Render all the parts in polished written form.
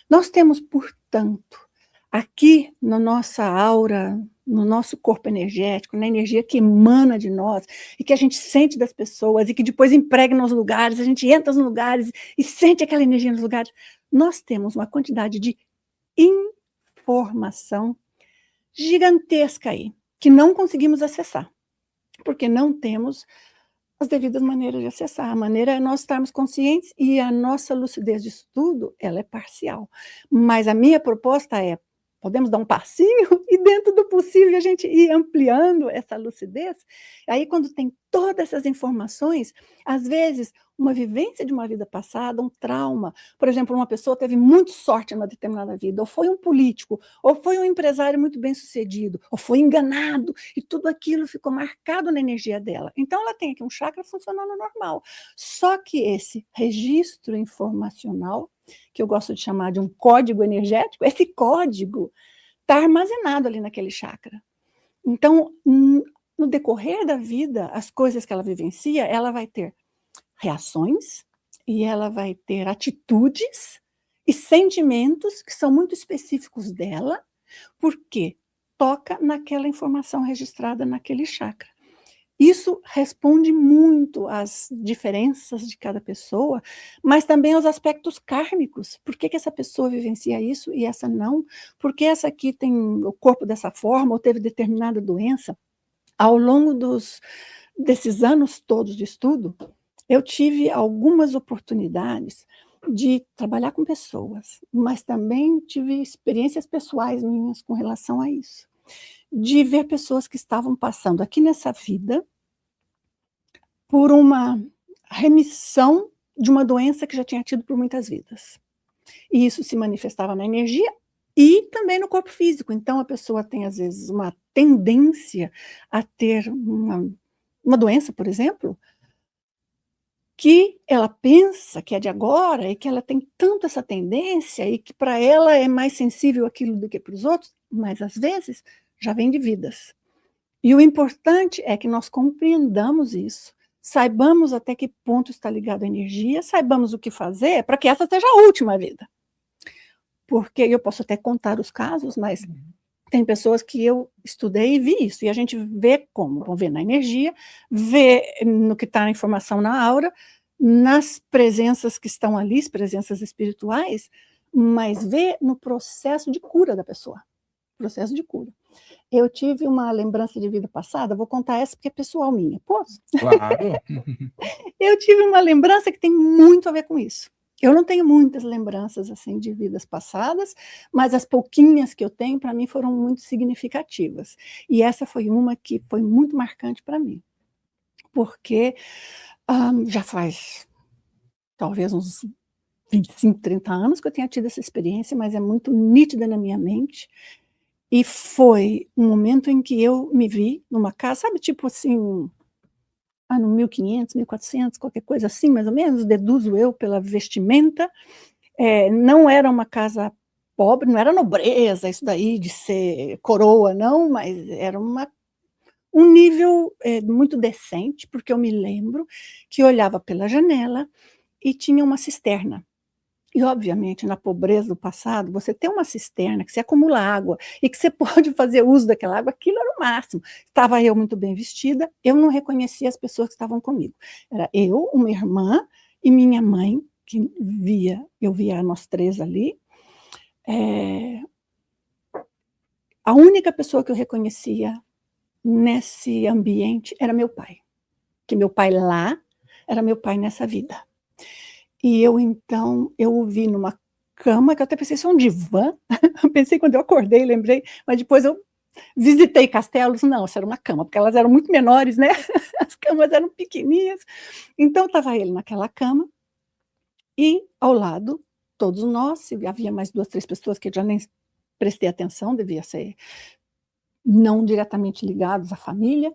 Nós temos, portanto, aqui na nossa aura, no nosso corpo energético, na energia que emana de nós e que a gente sente das pessoas e que depois impregna nos lugares, a gente entra nos lugares e sente aquela energia nos lugares. Nós temos uma quantidade de informação gigantesca aí, que não conseguimos acessar, porque não temos as devidas maneiras de acessar. A maneira é nós estarmos conscientes e a nossa lucidez de estudo, ela é parcial. Mas a minha proposta é, podemos dar um passinho e dentro do possível a gente ir ampliando essa lucidez. Aí quando tem todas essas informações, às vezes uma vivência de uma vida passada, um trauma, por exemplo, uma pessoa teve muita sorte numa determinada vida, ou foi um político, ou foi um empresário muito bem sucedido, ou foi enganado, e tudo aquilo ficou marcado na energia dela. Então ela tem aqui um chakra funcionando normal. Só que esse registro informacional, que eu gosto de chamar de um código energético, esse código está armazenado ali naquele chakra. Então, no decorrer da vida, as coisas que ela vivencia, ela vai ter reações e ela vai ter atitudes e sentimentos que são muito específicos dela, porque toca naquela informação registrada naquele chakra. Isso responde muito às diferenças de cada pessoa, mas também aos aspectos kármicos. Por que essa pessoa vivencia isso e essa não? Por que essa aqui tem o corpo dessa forma ou teve determinada doença? Ao longo desses anos todos de estudo, eu tive algumas oportunidades de trabalhar com pessoas, mas também tive experiências pessoais minhas com relação a isso. De ver pessoas que estavam passando aqui nessa vida por uma remissão de uma doença que já tinha tido por muitas vidas. E isso se manifestava na energia e também no corpo físico. Então, a pessoa tem, às vezes, uma tendência a ter uma doença, por exemplo, que ela pensa que é de agora e que ela tem tanto essa tendência e que para ela é mais sensível aquilo do que para os outros, mas às vezes já vem de vidas. E o importante é que nós compreendamos isso, saibamos até que ponto está ligado a energia, saibamos o que fazer para que essa seja a última vida. Porque eu posso até contar os casos, mas tem pessoas que eu estudei e vi isso, e a gente vê como, vamos ver na energia, vê no que está a informação na aura, nas presenças que estão ali, as presenças espirituais, mas vê no processo de cura da pessoa, processo de cura. Eu tive uma lembrança de vida passada, vou contar essa porque é pessoal minha, posso? Claro. Eu tive uma lembrança que tem muito a ver com isso. Eu não tenho muitas lembranças assim de vidas passadas, mas as pouquinhas que eu tenho, para mim, foram muito significativas. E essa foi uma que foi muito marcante para mim, porque já faz talvez uns 25, 30 anos que eu tenha tido essa experiência, mas é muito nítida na minha mente. E foi um momento em que eu me vi numa casa, sabe, tipo assim, no 1500, 1400, qualquer coisa assim, mais ou menos, deduzo eu pela vestimenta. Não era uma casa pobre, não era nobreza, isso daí de ser coroa, não, mas era um nível muito decente, porque eu me lembro que eu olhava pela janela e tinha uma cisterna. E, obviamente, na pobreza do passado, você ter uma cisterna que você acumula água e que você pode fazer uso daquela água, aquilo era o máximo. Estava eu muito bem vestida, eu não reconhecia as pessoas que estavam comigo. Era eu, uma irmã e minha mãe, que eu via nós três ali. A única pessoa que eu reconhecia nesse ambiente era meu pai. Que meu pai lá era meu pai nessa vida. E então, eu o vi numa cama, que eu até pensei, isso é um divã? Pensei quando eu acordei, lembrei, mas depois eu visitei castelos, não, isso era uma cama, porque elas eram muito menores, né? As camas eram pequenininhas. Então, estava ele naquela cama, e ao lado, todos nós, havia mais 2, 3 pessoas que eu já nem prestei atenção, devia ser não diretamente ligados à família,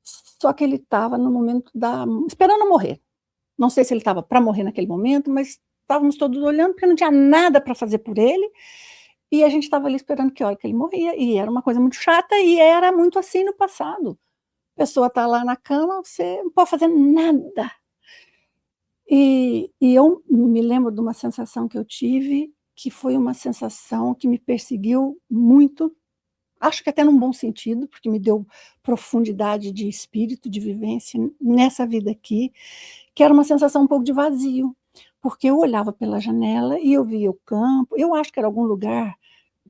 só que ele estava no momento esperando morrer. Não sei se ele estava para morrer naquele momento, mas estávamos todos olhando, porque não tinha nada para fazer por ele, e a gente estava ali esperando que hora que ele morria, e era uma coisa muito chata, e era muito assim no passado. A pessoa está lá na cama, você não pode fazer nada. E eu me lembro de uma sensação que eu tive, que foi uma sensação que me perseguiu muito, acho que até num bom sentido, porque me deu profundidade de espírito, de vivência nessa vida aqui, que era uma sensação um pouco de vazio, porque eu olhava pela janela e eu via o campo, eu acho que era algum lugar,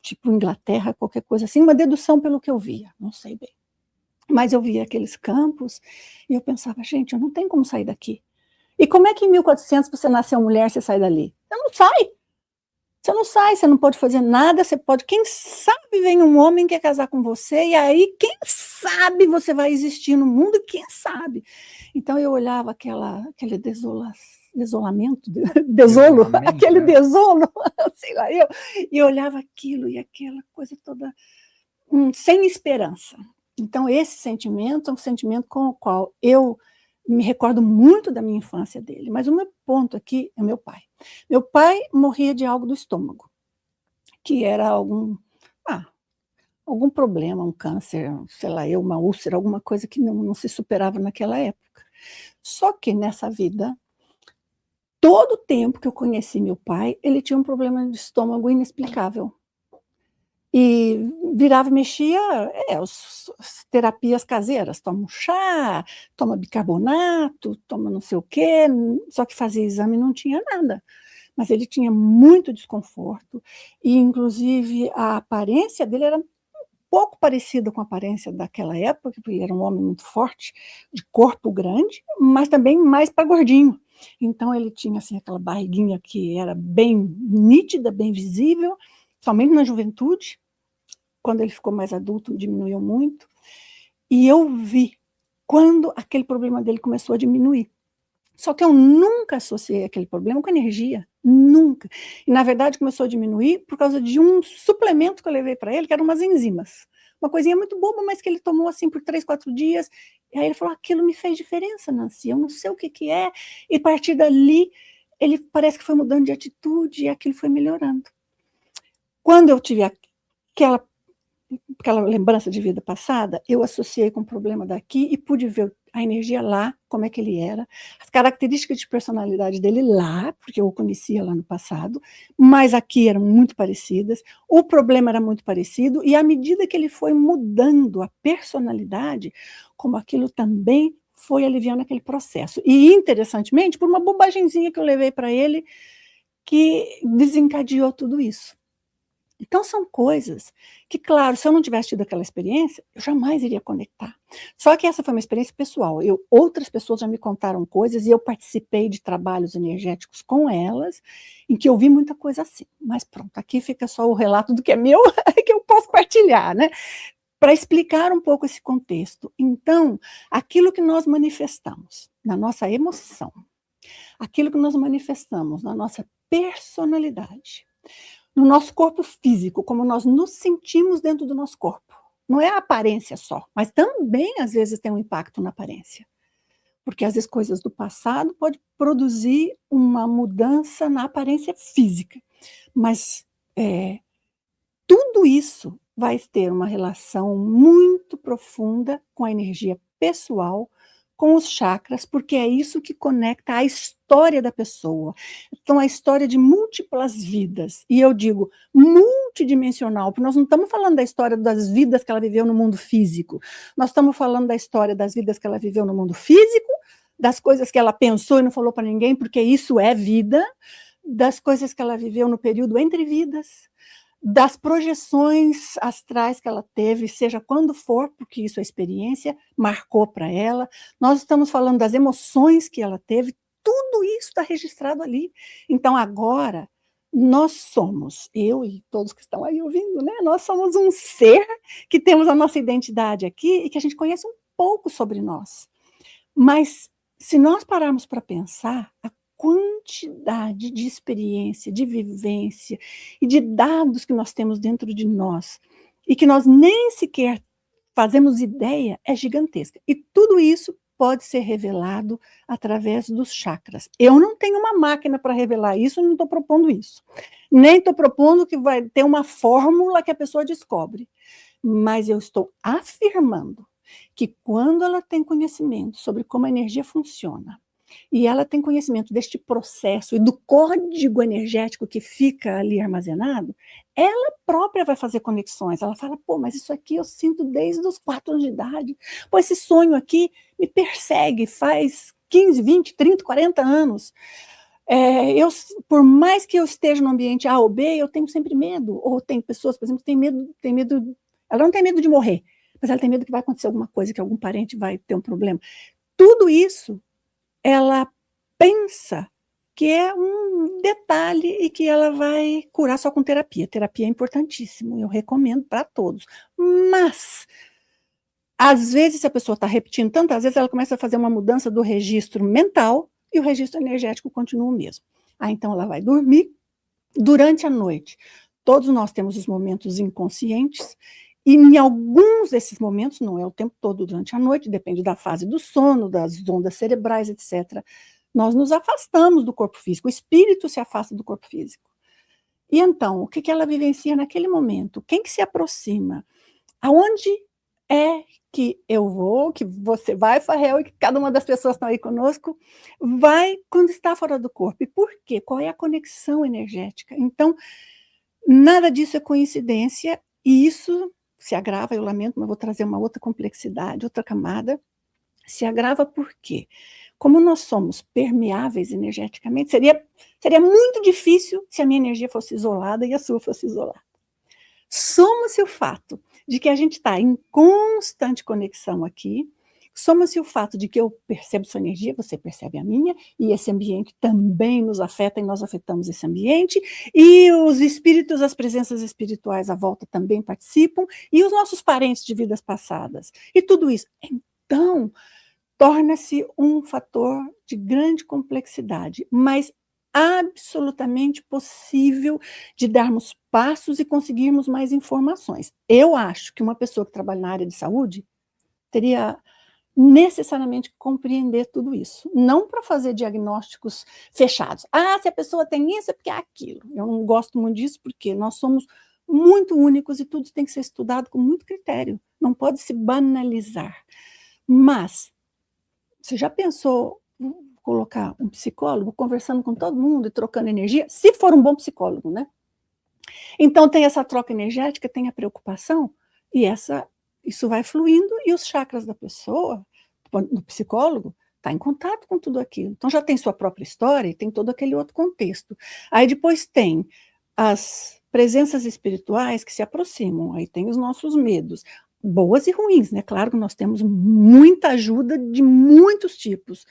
tipo Inglaterra, qualquer coisa assim, uma dedução pelo que eu via, não sei bem. Mas eu via aqueles campos e eu pensava, gente, eu não tenho como sair daqui. E como é que em 1400 você nasceu mulher, você sai dali? Você não sai. Você não sai, você não pode fazer nada, você pode, quem sabe vem um homem que quer casar com você, e aí, quem sabe você vai existir no mundo, quem sabe. Então eu olhava aquele desolamento, desolo, aquele desolo, sei lá, e eu olhava aquilo e aquela coisa toda sem esperança. Então esse sentimento é um sentimento com o qual eu me recordo muito da minha infância dele, mas o meu ponto aqui é meu pai. Meu pai morria de algo do estômago, que era algum problema, um câncer, sei lá, uma úlcera, alguma coisa que não se superava naquela época. Só que nessa vida, todo o tempo que eu conheci meu pai, ele tinha um problema de estômago inexplicável. E virava e mexia, as terapias caseiras, toma um chá, toma bicarbonato, toma não sei o quê, só que fazia exame e não tinha nada. Mas ele tinha muito desconforto, e inclusive a aparência dele era um pouco parecida com a aparência daquela época, porque ele era um homem muito forte, de corpo grande, mas também mais para gordinho. Então ele tinha assim, aquela barriguinha que era bem nítida, bem visível, somente na juventude. Quando ele ficou mais adulto, diminuiu muito. E eu vi quando aquele problema dele começou a diminuir. Só que eu nunca associei aquele problema com energia, nunca. E, na verdade, começou a diminuir por causa de um suplemento que eu levei para ele, que eram umas enzimas. Uma coisinha muito boba, mas que ele tomou assim por 3, 4 dias. E aí ele falou, aquilo me fez diferença, Nancy, eu não sei o que é. E a partir dali, ele parece que foi mudando de atitude e aquilo foi melhorando. Quando eu tive aquela lembrança de vida passada, eu associei com o problema daqui e pude ver a energia lá, como é que ele era, as características de personalidade dele lá, porque eu o conhecia lá no passado, mas aqui eram muito parecidas, o problema era muito parecido, e à medida que ele foi mudando a personalidade, como aquilo também foi aliviando aquele processo. E, interessantemente, por uma bobagemzinha que eu levei para ele, que desencadeou tudo isso. Então, são coisas que, claro, se eu não tivesse tido aquela experiência, eu jamais iria conectar. Só que essa foi uma experiência pessoal. Outras pessoas já me contaram coisas e eu participei de trabalhos energéticos com elas, em que eu vi muita coisa assim. Mas pronto, aqui fica só o relato do que é meu, que eu posso partilhar, né? Para explicar um pouco esse contexto. Então, aquilo que nós manifestamos na nossa emoção, aquilo que nós manifestamos na nossa personalidade, no nosso corpo físico, como nós nos sentimos dentro do nosso corpo. Não é a aparência só, mas também, às vezes, tem um impacto na aparência. Porque, às vezes, coisas do passado podem produzir uma mudança na aparência física. Mas tudo isso vai ter uma relação muito profunda com a energia pessoal, com os chakras, porque é isso que conecta a história da pessoa. Então, a história de múltiplas vidas, e eu digo multidimensional, porque nós não estamos falando da história das vidas que ela viveu no mundo físico, nós estamos falando da história das vidas que ela viveu no mundo físico, das coisas que ela pensou e não falou para ninguém, porque isso é vida, das coisas que ela viveu no período entre vidas, das projeções astrais que ela teve, seja quando for, porque isso é experiência, marcou para ela. Nós estamos falando das emoções que ela teve, tudo isso está registrado ali. Então, agora, nós somos, eu e todos que estão aí ouvindo, né? Nós somos um ser que temos a nossa identidade aqui e que a gente conhece um pouco sobre nós. Mas, se nós pararmos para pensar, a quantidade de experiência, de vivência e de dados que nós temos dentro de nós e que nós nem sequer fazemos ideia é gigantesca. E tudo isso pode ser revelado através dos chakras. Eu não tenho uma máquina para revelar isso, não estou propondo isso. Nem estou propondo que vai ter uma fórmula que a pessoa descobre. Mas eu estou afirmando que quando ela tem conhecimento sobre como a energia funciona, e ela tem conhecimento deste processo e do código energético que fica ali armazenado, ela própria vai fazer conexões. Ela fala, pô, mas isso aqui eu sinto desde os 4 anos de idade. Pô, esse sonho aqui me persegue faz 15, 20, 30, 40 anos. Por mais que eu esteja no ambiente A ou B, eu tenho sempre medo. Ou tem pessoas, por exemplo, que têm medo, ela não tem medo de morrer, mas ela tem medo que vai acontecer alguma coisa, que algum parente vai ter um problema. Tudo isso, ela pensa que é um detalhe e que ela vai curar só com terapia. Terapia é importantíssimo, eu recomendo para todos. Mas, às vezes, se a pessoa está repetindo tantas vezes, ela começa a fazer uma mudança do registro mental e o registro energético continua o mesmo. Então, ela vai dormir durante a noite. Todos nós temos os momentos inconscientes, e em alguns desses momentos, não é o tempo todo durante a noite, depende da fase do sono, das ondas cerebrais, etc., nós nos afastamos do corpo físico, o espírito se afasta do corpo físico. E então, o que ela vivencia naquele momento? Quem que se aproxima? Aonde é que eu vou, que você vai, Farrell, e que cada uma das pessoas que estão aí conosco vai quando está fora do corpo? E por quê? Qual é a conexão energética? Então, nada disso é coincidência, e isso se agrava, eu lamento, mas vou trazer uma outra complexidade, outra camada. Se agrava por quê? Como nós somos permeáveis energeticamente, seria muito difícil se a minha energia fosse isolada e a sua fosse isolada. Soma-se o fato de que a gente está em constante conexão aqui, soma-se o fato de que eu percebo sua energia, você percebe a minha, e esse ambiente também nos afeta e nós afetamos esse ambiente, e os espíritos, as presenças espirituais à volta também participam, e os nossos parentes de vidas passadas, e tudo isso. Então, torna-se um fator de grande complexidade, mas absolutamente possível de darmos passos e conseguirmos mais informações. Eu acho que uma pessoa que trabalha na área de saúde teria necessariamente que compreender tudo isso, não para fazer diagnósticos fechados. Ah, se a pessoa tem isso é porque é aquilo. Eu não gosto muito disso porque nós somos muito únicos e tudo tem que ser estudado com muito critério, não pode se banalizar. Mas você já pensou colocar um psicólogo conversando com todo mundo e trocando energia? Se for um bom psicólogo, né? Então tem essa troca energética, tem a preocupação, e isso vai fluindo, e os chakras da pessoa, do psicólogo, está em contato com tudo aquilo. Então já tem sua própria história e tem todo aquele outro contexto. Aí depois tem as presenças espirituais que se aproximam, aí tem os nossos medos, boas e ruins, né? Claro que nós temos muita ajuda de muitos tipos,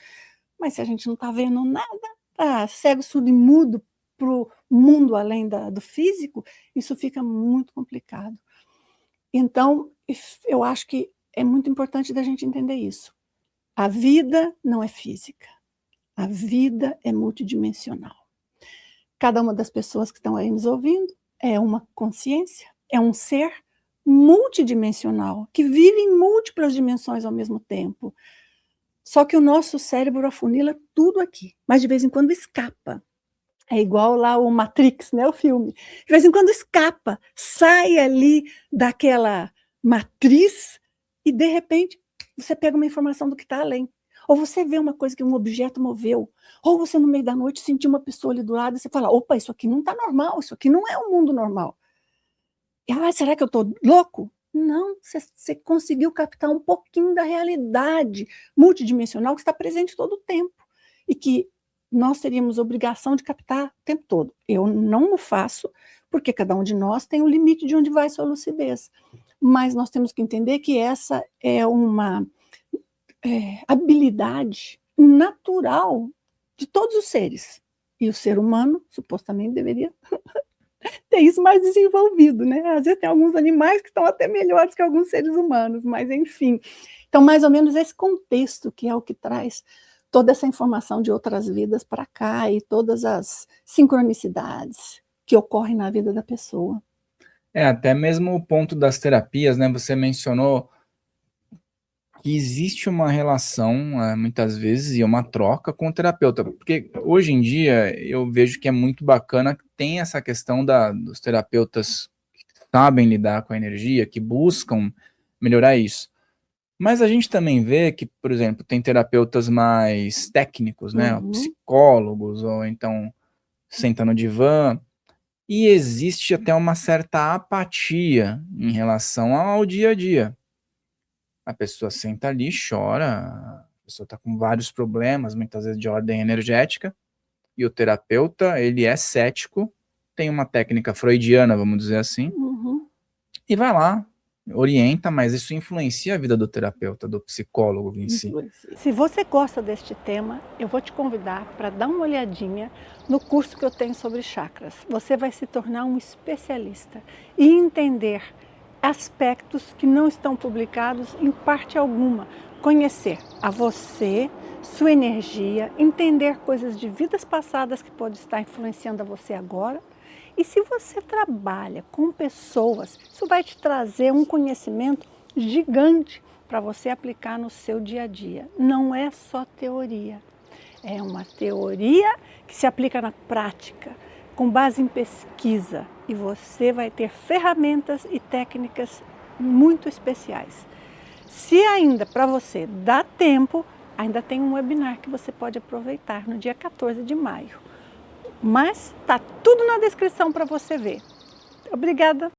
mas se a gente não está vendo nada, cego, surdo e mudo para o mundo além do físico, isso fica muito complicado. Então, eu acho que é muito importante da gente entender isso. A vida não é física, a vida é multidimensional. Cada uma das pessoas que estão aí nos ouvindo é uma consciência, é um ser multidimensional, que vive em múltiplas dimensões ao mesmo tempo. Só que o nosso cérebro afunila tudo aqui, mas de vez em quando escapa. É igual lá o Matrix, né, o filme. De vez em quando escapa, sai ali daquela matriz e, de repente, você pega uma informação do que está além. Ou você vê uma coisa que um objeto moveu. Ou você, no meio da noite, sentiu uma pessoa ali do lado e você fala, opa, isso aqui não está normal, isso aqui não é o mundo normal. E, será que eu estou louco? Não, você conseguiu captar um pouquinho da realidade multidimensional que está presente todo o tempo. E que nós teríamos obrigação de captar o tempo todo. Eu não o faço, porque cada um de nós tem o limite de onde vai sua lucidez. Mas nós temos que entender que essa é uma habilidade natural de todos os seres. E o ser humano, supostamente, deveria ter isso mais desenvolvido, né? Às vezes tem alguns animais que estão até melhores que alguns seres humanos, mas enfim. Então, mais ou menos esse contexto que é o que traz toda essa informação de outras vidas para cá e todas as sincronicidades que ocorrem na vida da pessoa. Até mesmo o ponto das terapias, né? Você mencionou que existe uma relação, muitas vezes, e uma troca com o terapeuta, porque hoje em dia eu vejo que é muito bacana que tem essa questão dos terapeutas que sabem lidar com a energia, que buscam melhorar isso. Mas a gente também vê que, por exemplo, tem terapeutas mais técnicos, né? Uhum. Psicólogos, ou então senta no divã, e existe até uma certa apatia em relação ao dia a dia. A pessoa senta ali, chora, a pessoa está com vários problemas, muitas vezes de ordem energética, e o terapeuta, ele é cético, tem uma técnica freudiana, vamos dizer assim, Uhum. e vai lá, orienta, mas isso influencia a vida do terapeuta, do psicólogo em si. Se você gosta deste tema, eu vou te convidar para dar uma olhadinha no curso que eu tenho sobre chakras. Você vai se tornar um especialista e entender aspectos que não estão publicados em parte alguma. Conhecer a você, sua energia, entender coisas de vidas passadas que podem estar influenciando a você agora. E se você trabalha com pessoas, isso vai te trazer um conhecimento gigante para você aplicar no seu dia a dia. Não é só teoria, é uma teoria que se aplica na prática, com base em pesquisa, e você vai ter ferramentas e técnicas muito especiais. Se ainda para você dá tempo, ainda tem um webinar que você pode aproveitar no dia 14 de maio. Mas tá tudo na descrição para você ver. Obrigada!